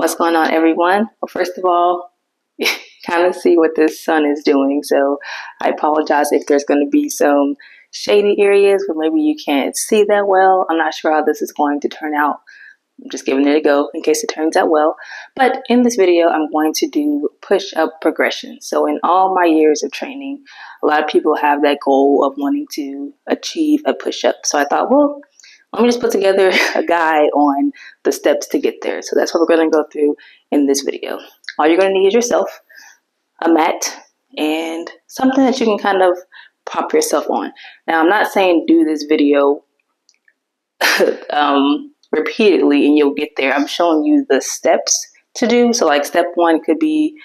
What's going on, everyone? Well, first of all, kind of see what this sun is doing. So I apologize if there's going to be some shady areas where maybe you can't see that well. I'm not sure how this is going to turn out. I'm just giving it a go in case it turns out well. But in this video, I'm going to do push-up progression. So in all my years of training, a lot of people have that goal of wanting to achieve a push-up. So I thought, well, let me just put together a guide on the steps to get there. So that's what we're going to go through in this video. All you're going to need is yourself, a mat, and something that you can kind of prop yourself on. Now, I'm not saying do this video repeatedly and you'll get there. I'm showing you the steps to do. So like step 1 could be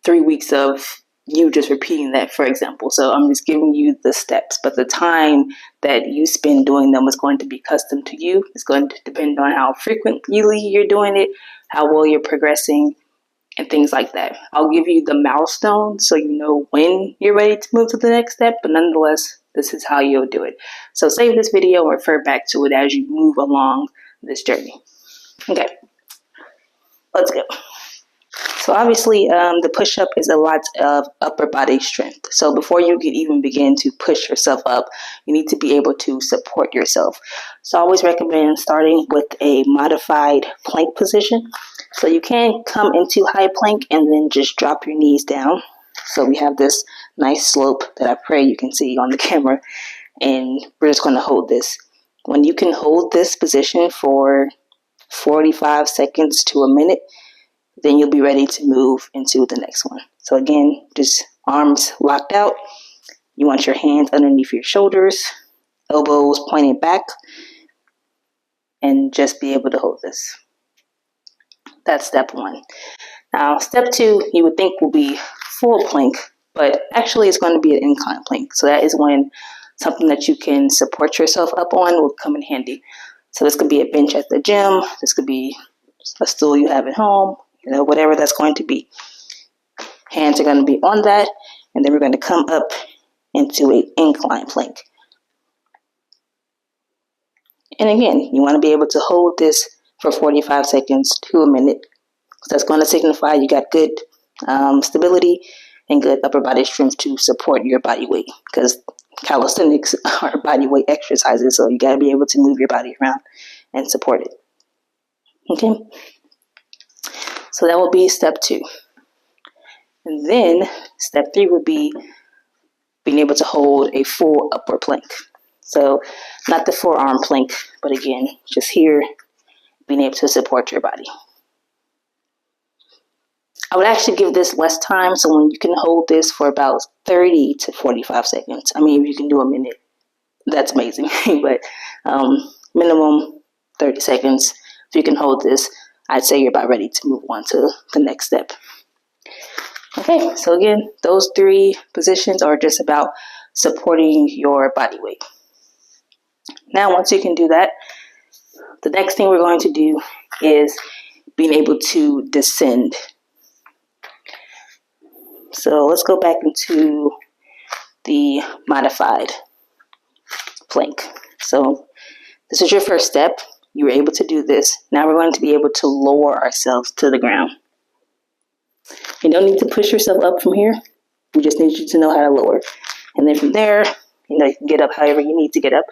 3 weeks of you just repeating that, for example. So I'm just giving you the steps, but the time that you spend doing them is going to be custom to you. It's going to depend on how frequently you're doing it, how well you're progressing, and things like that. I'll give you the milestone so you know when you're ready to move to the next step, but nonetheless, this is how you'll do it. So save this video and refer back to it as you move along this journey. Okay, let's go. So obviously, the push-up is a lot of upper body strength. So before you can even begin to push yourself up, you need to be able to support yourself. So I always recommend starting with a modified plank position. So you can come into high plank and then just drop your knees down. So we have this nice slope that I pray you can see on the camera. And we're just going to hold this. When you can hold this position for 45 seconds to a minute, then you'll be ready to move into the next one. So again, just arms locked out. You want your hands underneath your shoulders, elbows pointing back, and just be able to hold this. That's step 1. Now, step 2, you would think will be full plank, but actually it's going to be an incline plank. So that is when something that you can support yourself up on will come in handy. So this could be a bench at the gym. This could be a stool you have at home. Whatever that's going to be. Hands are going to be on that, and then we're going to come up into an incline plank. And again, you want to be able to hold this for 45 seconds to a minute. So that's going to signify you got good stability and good upper body strength to support your body weight, because calisthenics are body weight exercises, so you got to be able to move your body around and support it. Okay. So that will be step 2. And then step 3 would be being able to hold a full upward plank. So not the forearm plank, but again, just here, being able to support your body. I would actually give this less time. So when you can hold this for about 30 to 45 seconds. I mean, if you can do a minute, that's amazing. But minimum 30 seconds. If you can hold this, I'd say you're about ready to move on to the next step. Okay, so again, those 3 positions are just about supporting your body weight. Now, once you can do that, the next thing we're going to do is being able to descend. So let's go back into the modified plank. So this is your first step. You were able to do this. Now we're going to be able to lower ourselves to the ground. You don't need to push yourself up from here. We just need you to know how to lower. And then from there, you can get up however you need to get up.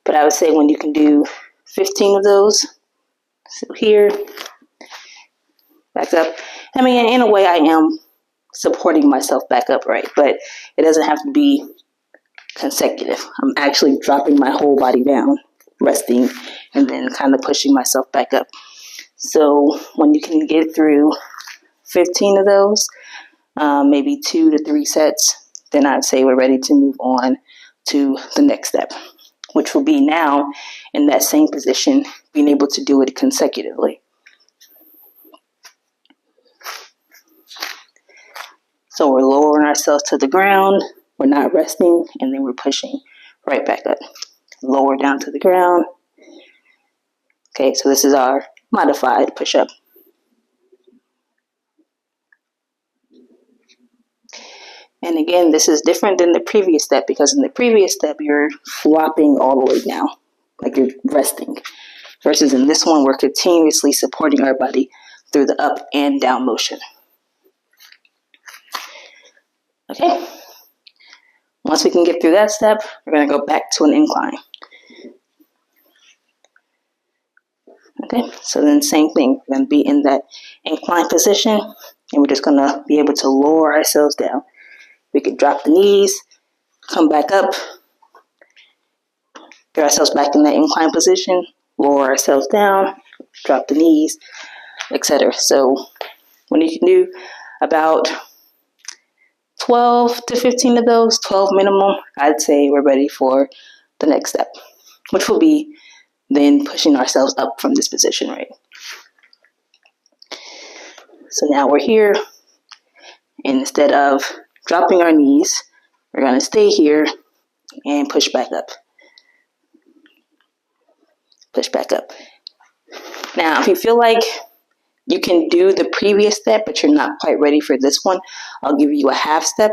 But I would say when you can do 15 of those, so here, back up. I mean, in a way I am supporting myself back up, right? But it doesn't have to be consecutive. I'm actually dropping my whole body down, resting, and then kind of pushing myself back up. So when you can get through 15 of those, maybe 2 to 3 sets, then I'd say we're ready to move on to the next step, which will be now in that same position, being able to do it consecutively. So we're lowering ourselves to the ground, we're not resting, and then we're pushing right back up. Lower down to the ground. Okay, so this is our modified push-up. And again, this is different than the previous step, because in the previous step, you're flopping all the way down, like you're resting. Versus in this one, we're continuously supporting our body through the up and down motion. Okay. Once we can get through that step, we're going to go back to an incline. Okay, so then same thing. We're going to be in that incline position, and we're just going to be able to lower ourselves down. We could drop the knees, come back up, get ourselves back in that incline position, lower ourselves down, drop the knees, etc. So when you can do about 12 to 15 of those, 12 minimum, I'd say we're ready for the next step, which will be then pushing ourselves up from this position, right? So now we're here, and instead of dropping our knees, we're going to stay here and push back up. Push back up. Now, if you feel like you can do the previous step, but you're not quite ready for this one, I'll give you a half step.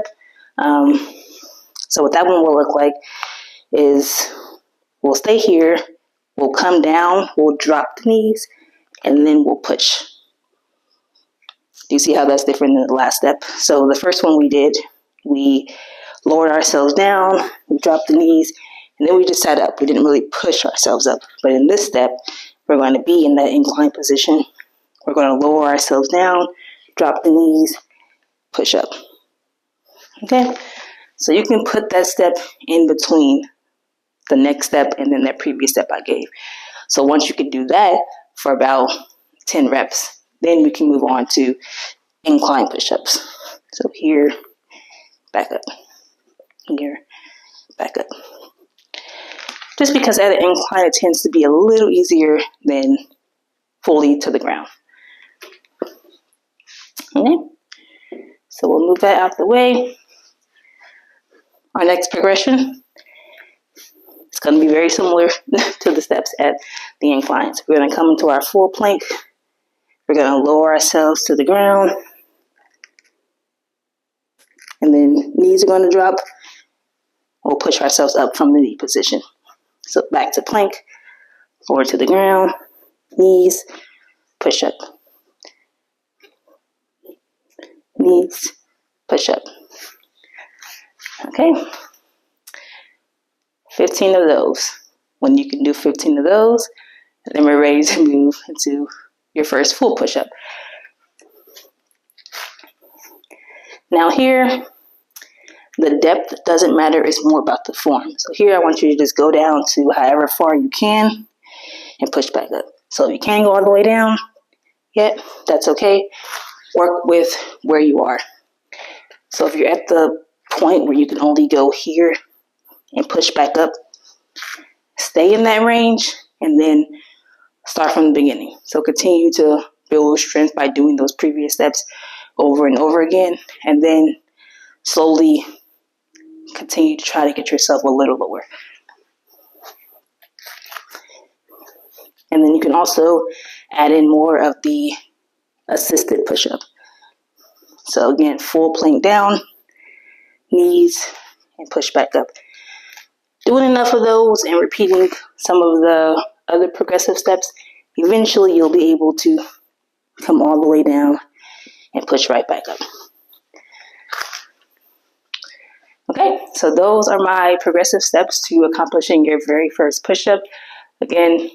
So what that one will look like is we'll stay here, we'll come down, we'll drop the knees, and then we'll push. Do you see how that's different than the last step? So the first one we did, we lowered ourselves down, we dropped the knees, and then we just sat up. We didn't really push ourselves up. But in this step, we're going to be in that incline position. We're going to lower ourselves down, drop the knees, push up. Okay? So you can put that step in between the next step and then that previous step I gave. So once you can do that for about 10 reps, then we can move on to incline push-ups. So here, back up. Here, back up. Just because at an incline, it tends to be a little easier than fully to the ground. Okay, so we'll move that out the way. Our next progression is going to be very similar to the steps at the inclines. We're going to come into our full plank. We're going to lower ourselves to the ground. And then knees are going to drop. We'll push ourselves up from the knee position. So back to plank, lower to the ground, knees, push up. Knees, push up. Okay. 15 of those. When you can do 15 of those, then we're ready to move into your first full push-up. Now here, the depth doesn't matter, it's more about the form. So here I want you to just go down to however far you can and push back up. So if you can't go all the way down yet, that's okay. Work with where you are. So if you're at the point where you can only go here and push back up, stay in that range and then start from the beginning. So continue to build strength by doing those previous steps over and over again, and then slowly continue to try to get yourself a little lower. And then you can also add in more of the assisted push-up. So again, full plank down, knees, and push back up. Doing enough of those and repeating some of the other progressive steps, eventually you'll be able to come all the way down and push right back up. Okay, so those are my progressive steps to accomplishing your very first push-up. Again,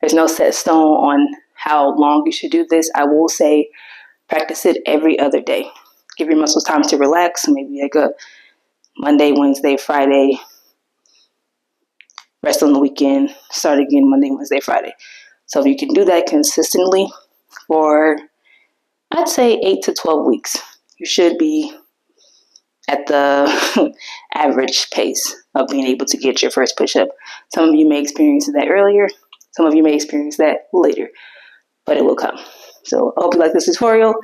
there's no set stone on how long you should do this. I will say practice it every other day. Give your muscles time to relax, maybe like a Monday, Wednesday, Friday. Rest on the weekend, start again Monday, Wednesday, Friday. So if you can do that consistently for, I'd say 8 to 12 weeks, you should be at the average pace of being able to get your first push-up. Some of you may experience that earlier. Some of you may experience that later, but it will come. So I hope you like this tutorial.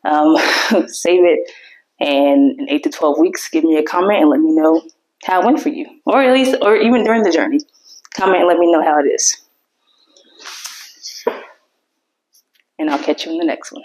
Save it, and in 8 to 12 weeks, give me a comment and let me know how it went for you, or at least, or even during the journey. Comment and let me know how it is. And I'll catch you in the next one.